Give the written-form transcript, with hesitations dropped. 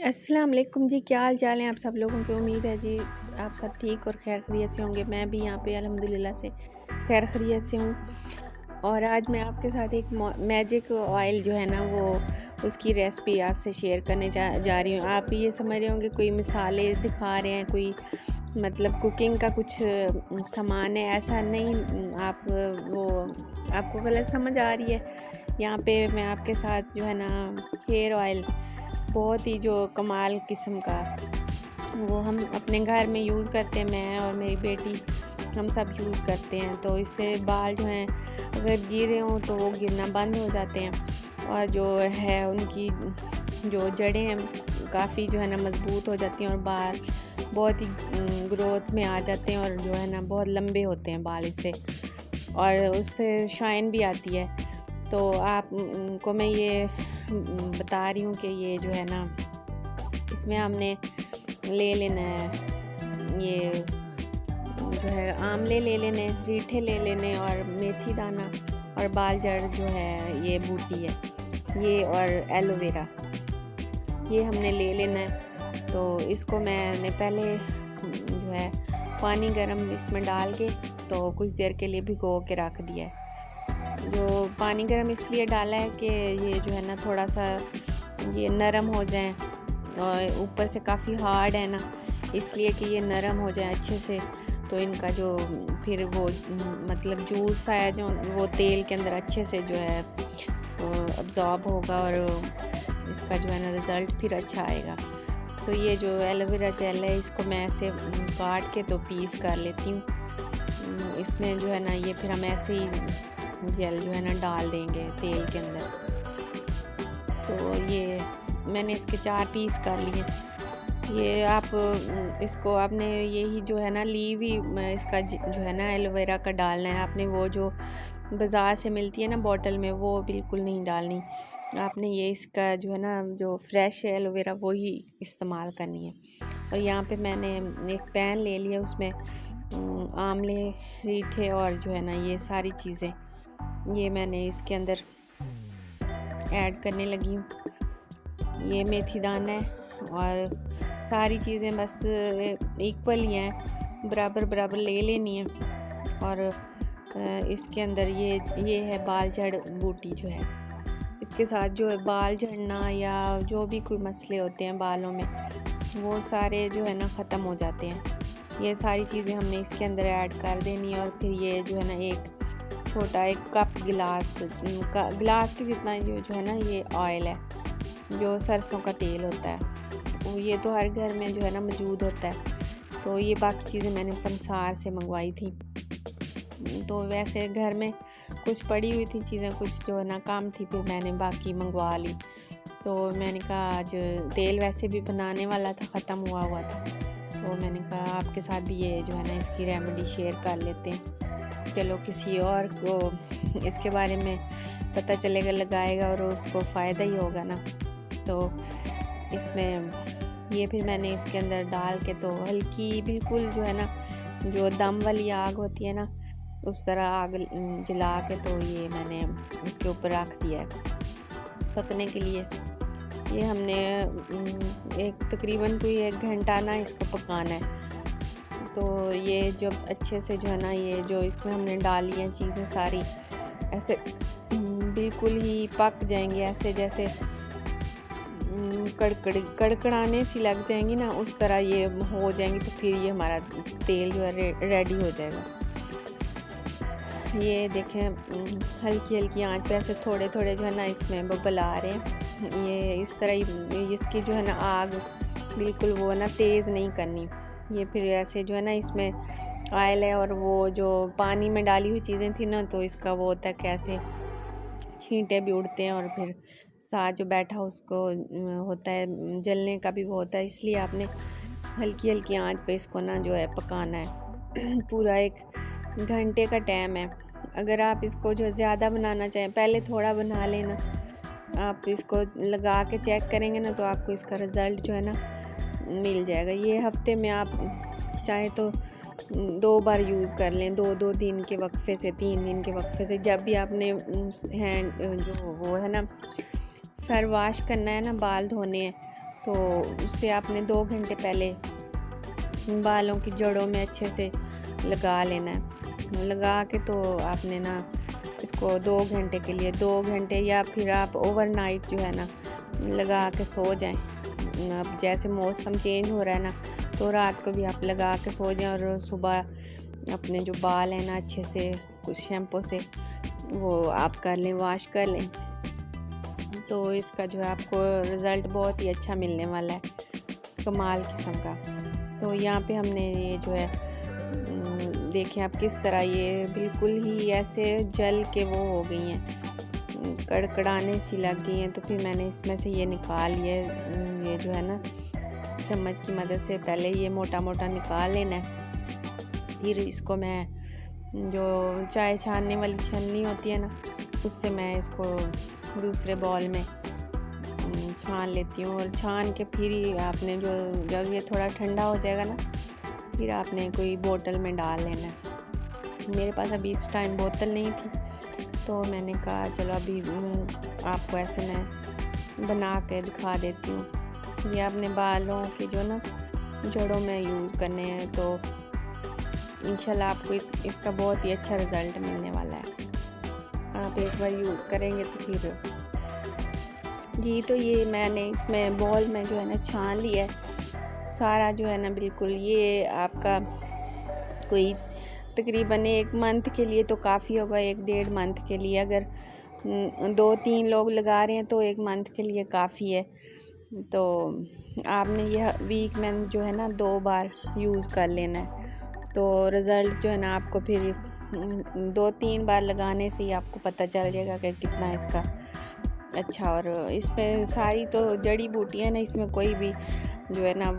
अस्सलाम वालेकुम जी, क्या हाल चाल हैं आप सब लोगों की। उम्मीद है जी आप सब ठीक और खैर खैरियत से होंगे। मैं भी यहाँ पे अल्हम्दुलिल्लाह से खैर खैरियत से हूँ। और आज मैं आपके साथ एक मैजिक ऑयल जो है ना वो उसकी रेसिपी आपसे शेयर करने जा रही हूँ। आप ये समझ रहे होंगे कोई मिसालें दिखा रहे हैं, कोई मतलब कुकिंग का कुछ सामान है, ऐसा नहीं। आप वो आपको गलत समझ आ रही है। यहाँ पे मैं आपके साथ जो है ना हेयर ऑयल बहुत ही जो कमाल किस्म का वो हम अपने घर में यूज़ करते हैं। मैं और मेरी बेटी हम सब यूज़ करते हैं। तो इससे बाल जो हैं अगर गिरे हों तो वो गिरना बंद हो जाते हैं और जो है उनकी जो जड़ें हैं काफ़ी जो है ना मज़बूत हो जाती हैं और बाल बहुत ही ग्रोथ में आ जाते हैं और जो है ना बहुत लंबे होते हैं बाल इससे, और उससे शाइन भी आती है। तो आप को मैं ये बता रही हूँ कि ये जो है ना इसमें हमने ले लेना है, ये जो है आंवले ले लेने, रीठे ले लेने और मेथी दाना और बाल जड़ जो है ये बूटी है ये, और एलोवेरा ये हमने ले लेना है। तो इसको मैंने पहले जो है पानी गर्म इसमें डाल के तो कुछ देर के लिए भिगो के रख दिया है। जो पानी गर्म इसलिए डाला है कि ये जो है ना थोड़ा सा ये नरम हो जाए, और ऊपर से काफ़ी हार्ड है ना, इसलिए कि ये नरम हो जाए अच्छे से। तो इनका जो फिर वो मतलब जूस है जो वो तेल के अंदर अच्छे से जो है अब्जॉर्ब होगा और इसका जो है ना रिज़ल्ट फिर अच्छा आएगा। तो ये जो एलोवेरा जेल है इसको मैं ऐसे काट के तो पीस कर लेती हूँ। इसमें जो है ना ये फिर हम ऐसे ही जेल जो है ना डाल देंगे तेल के अंदर। तो ये मैंने इसके 4 पीस कर लिए। ये आप इसको आपने यही जो है ना लीव ही इसका जो है ना एलोवेरा का डालना है। आपने वो जो बाज़ार से मिलती है ना बोतल में वो बिल्कुल नहीं डालनी। आपने ये इसका जो है ना जो फ्रेश एलोवेरा वो ही इस्तेमाल करनी है। और यहाँ पे मैंने एक पैन ले लिया, उसमें आंवले, रीठे और जो है ना ये सारी चीज़ें ये मैंने इसके अंदर ऐड करने लगी हूँ। ये मेथी दाना है और सारी चीज़ें बस इक्वल ही हैं, बराबर बराबर ले लेनी है। और इसके अंदर ये है बाल जड़ बूटी जो है, इसके साथ जो है बाल झड़ना या जो भी कोई मसले होते हैं बालों में वो सारे जो है ना ख़त्म हो जाते हैं। ये सारी चीज़ें हमने इसके अंदर ऐड कर देनी है। और फिर ये जो है ना एक छोटा एक कप गिलास के जितना जो है ना ये ऑयल है, जो सरसों का तेल होता है वो ये तो हर घर में जो है ना मौजूद होता है। तो ये बाकी चीज़ें मैंने पंसार से मंगवाई थी। तो वैसे घर में कुछ पड़ी हुई थी चीज़ें, कुछ जो है ना कम थी, फिर मैंने बाकी मंगवा ली। तो मैंने कहा आज तेल वैसे भी बनाने वाला था, ख़त्म हुआ था, तो मैंने कहा आपके साथ भी ये जो है ना इसकी रेमेडी शेयर कर लेते हैं। चलो किसी और को इसके बारे में पता चलेगा, लगाएगा और उसको फ़ायदा ही होगा ना। तो इसमें ये फिर मैंने इसके अंदर डाल के तो हल्की बिल्कुल जो है ना जो दम वाली आग होती है ना उस तरह आग जला के तो ये मैंने इसके ऊपर रख दिया है पकने के लिए। ये हमने एक तकरीबन कोई 1 घंटा ना इसको पकाना है। तो ये जब अच्छे से जो है ना ये जो इसमें हमने डाली हैं चीज़ें सारी ऐसे बिल्कुल ही पक जाएंगी, ऐसे जैसे कड़कड़ाने सी लग जाएंगी ना, उस तरह ये हो जाएंगी। तो फिर ये हमारा तेल जो है रेडी हो जाएगा। ये देखें हल्की हल्की आंच पे ऐसे थोड़े थोड़े जो है ना इसमें बबल आ रहे हैं। ये इस तरह ही इसकी जो है ना आग बिल्कुल वो ना तेज़ नहीं करनी। ये फिर ऐसे जो है ना इसमें ऑयल है और वो जो पानी में डाली हुई चीज़ें थी ना, तो इसका वो होता है कैसे छींटे भी उड़ते हैं और फिर साथ जो बैठा उसको होता है जलने का भी वो होता है। इसलिए आपने हल्की हल्की आंच पे इसको ना जो है पकाना है। पूरा 1 घंटे का टाइम है। अगर आप इसको जो ज़्यादा बनाना चाहें पहले थोड़ा बना लेना, आप इसको लगा के चेक करेंगे ना तो आपको इसका रिज़ल्ट जो है ना मिल जाएगा। ये हफ्ते में आप चाहे तो 2 बार यूज़ कर लें, 2-2 दिन के वक्फे से, 3 दिन के वक्फे से। जब भी आपने हैंड जो वो है ना सर वॉश करना है ना, बाल धोने हैं, तो उससे आपने 2 घंटे पहले बालों की जड़ों में अच्छे से लगा लेना है। लगा के तो आपने ना इसको 2 घंटे के लिए 2 घंटे या फिर आप ओवरनाइट जो है ना लगा के सो जाएं। अब जैसे मौसम चेंज हो रहा है ना, तो रात को भी आप लगा के सो जाएं और सुबह अपने जो बाल हैं ना अच्छे से कुछ शैम्पू से वो आप कर लें, वॉश कर लें। तो इसका जो है आपको रिज़ल्ट बहुत ही अच्छा मिलने वाला है, कमाल किस्म का। तो यहाँ पे हमने ये जो है देखें आप किस तरह ये बिल्कुल ही ऐसे जल के वो हो गई हैं, कड़कड़ाने सी लग गई हैं। तो फिर मैंने इसमें से ये निकाल लिया, ये जो है ना चम्मच की मदद से पहले ये मोटा मोटा निकाल लेना है। फिर इसको मैं जो चाय छानने वाली छन्नी होती है ना, उससे मैं इसको दूसरे बॉल में छान लेती हूँ। और छान के फिर ही आपने जो जब ये थोड़ा ठंडा हो जाएगा ना, फिर आपने कोई बोतल में डाल लेना है। मेरे पास अभी इस टाइम बोतल नहीं थी, तो मैंने कहा चलो अभी आपको ऐसे मैं बना के दिखा देती हूँ। ये अपने बालों के जो ना जड़ों में यूज़ करने हैं, तो इंशाल्लाह आपको इसका बहुत ही अच्छा रिज़ल्ट मिलने वाला है। आप एक बार यूज़ करेंगे तो फिर जी। तो ये मैंने इसमें बॉल में जो है ना छान लिया है सारा जो है ना बिल्कुल। ये आपका कोई तकरीबन 1 मंथ के लिए तो काफ़ी होगा, 1-1.5 मंथ के लिए। अगर 2-3 लोग लगा रहे हैं तो 1 मंथ के लिए काफ़ी है। तो आपने यह वीक में जो है ना 2 बार यूज़ कर लेना है। तो रिज़ल्ट जो है ना आपको फिर 2-3 बार लगाने से ही आपको पता चल जाएगा कि कितना इसका अच्छा। और इसमें सारी तो जड़ी बूटियाँ ना, इसमें कोई भी जो है ना